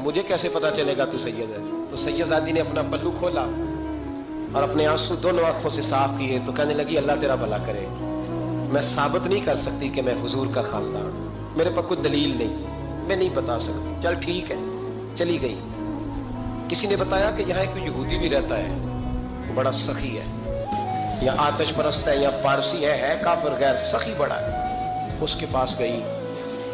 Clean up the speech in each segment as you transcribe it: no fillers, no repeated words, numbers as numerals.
मुझे कैसे पता चलेगा तू सैयद है? तो सैयदजादी ने अपना पल्लू खोला और अपने आंसू दोनों आंखों से साफ किए तो कहने लगी अल्लाह तेरा भला करे, मैं साबित नहीं कर सकती कि मैं हुजूर का खानदान, मेरे पास कोई दलील नहीं, मैं नहीं बता सकती। चल ठीक है, चली गई। किसी ने बताया कि यहाँ एक यहूदी भी रहता है, बड़ा सखी है, या आतिश परस्त है या फारसी है काफिर गैर, सखी बड़ा है। उसके पास गई,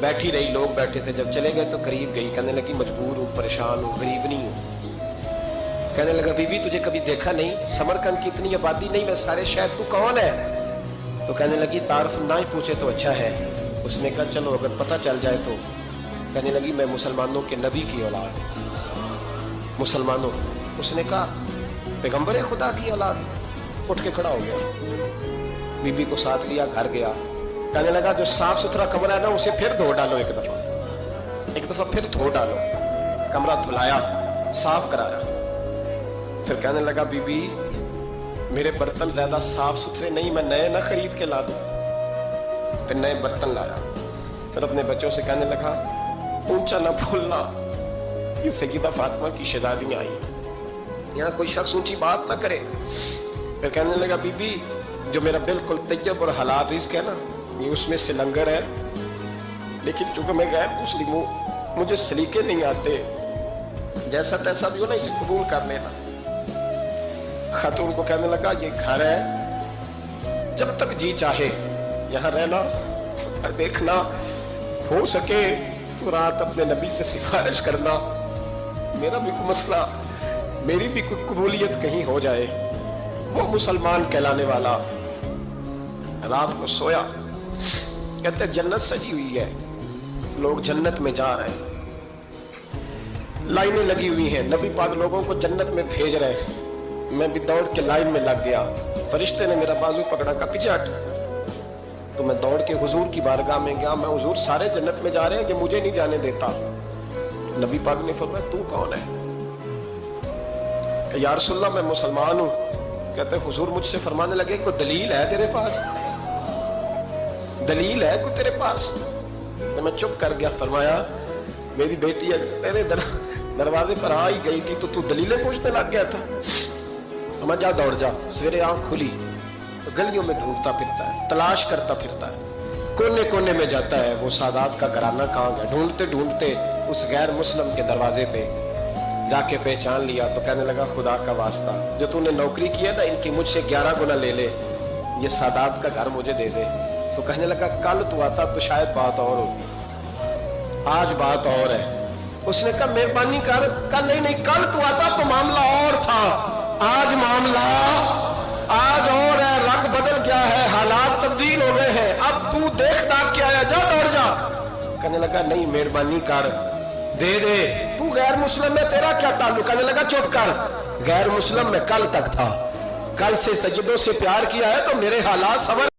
बैठी रही, लोग बैठे थे, जब चले गए तो करीब गई, कहने लगी मजबूर हूँ, परेशान हूँ, गरीब नहीं हूँ। कहने लगा बीबी तुझे कभी देखा नहीं, समरकंद की इतनी आबादी नहीं, मैं सारे शहर, तू कौन है? तो कहने लगी तारफ ना ही पूछे तो अच्छा है। उसने कहा चलो अगर पता चल जाए तो। कहने लगी मैं मुसलमानों के नबी की औलाद, मुसलमानों। उसने कहा पैगंबर खुदा की औलाद। उठ के खड़ा हो गया, बीबी को साथ लिया, घर गया। कहने लगा जो साफ सुथरा कमरा है ना उसे फिर धो डालो, एक दफा फिर धो डालो। कमरा धुलाया, साफ कराया। फिर कहने लगा बीबी मेरे बर्तन ज्यादा साफ सुथरे नहीं, मैं नए ना खरीद के ला दूं। फिर नए बर्तन लाया। फिर अपने बच्चों से कहने लगा ऊंचा ना बोलना, ये सैयदा फातिमा की शहजादियां आई, यहाँ कोई शख्स ऊंची बात ना करे। फिर कहने लगा बीबी जो मेरा बिल्कुल तैयब और हलाल रिज़्क है ना, ये उसमें से लंगर है, लेकिन चूंकि मैं गैर मुस्लिम हूँ, मुझे सलीके नहीं आते, जैसा तैसा भी हो ना इसे कबूल कर लेना। खातून को कहने लगा ये घर है, जब तक जी चाहे यहाँ रहना, और देखना हो सके तो रात अपने नबी से सिफारिश करना, मेरा भी कोई मसला, मेरी भी कोई कबूलियत कहीं हो जाए। वो मुसलमान कहलाने वाला रात को सोया। कहते जन्नत सजी हुई है, लोग जन्नत में जा रहे हैं, लाइनें लगी हुई हैं, नबी पाक लोगों को जन्नत में भेज रहे हैं। मैं भी दौड़ के लाइन में लग गया, फरिश्ते ने मेरा बाजू पकड़ा, का पीछे हट। तो मैं दौड़ के हुजूर की बारगाह में गया, मैं हुजूर सारे जन्नत में जा रहे हैं, ये मुझे नहीं जाने देता। नबी पाक ने फरमाया तू कौन है? या रसूलल्लाह मैं मुसलमान हूँ। कहते हुजूर मुझसे फरमाने लगे कोई दलील है तेरे पास, दलील है कोई तेरे पास? तो मैं चुप कर गया। फरमाया मेरी बेटी तेरे दरवाजे पर आ ही गई थी तो तू दलीलें पूछने लग गया था। तो मैं जा दौड़ जा। सवेरे आंख खुली तो गलियों में ढूंढता फिरता है, तलाश करता फिरता है, कोने कोने में जाता है वो सादात का घराना कहाँ गया। ढूंढते ढूंढते उस गैर मुस्लिम के दरवाजे पे जाके पहचान लिया। तो कहने लगा खुदा का वास्ता, जो तूने नौकरी की है ना इनकी मुझसे 11 गुना ले ले, ये सादात का घर मुझे दे दे। तो कहने लगा कल तू आता तो शायद बात और होती, आज बात और है। उसने कहा मेहरबानी कर। कहा नहीं नहीं, कल तू आता तो मामला और था, आज मामला आज और है, रंग बदल गया है, हालात तब्दील हो गए हैं, अब तू देख दाख के आया, जा दौड़ जा। कहने लगा नहीं मेहरबानी कर, दे दे, तू गैर मुस्लिम में तेरा क्या ताल्लुक? कहने लगा चुप कर, गैर मुस्लिम में कल तक था, कल से सज्जदों से प्यार किया है तो मेरे हालात सवर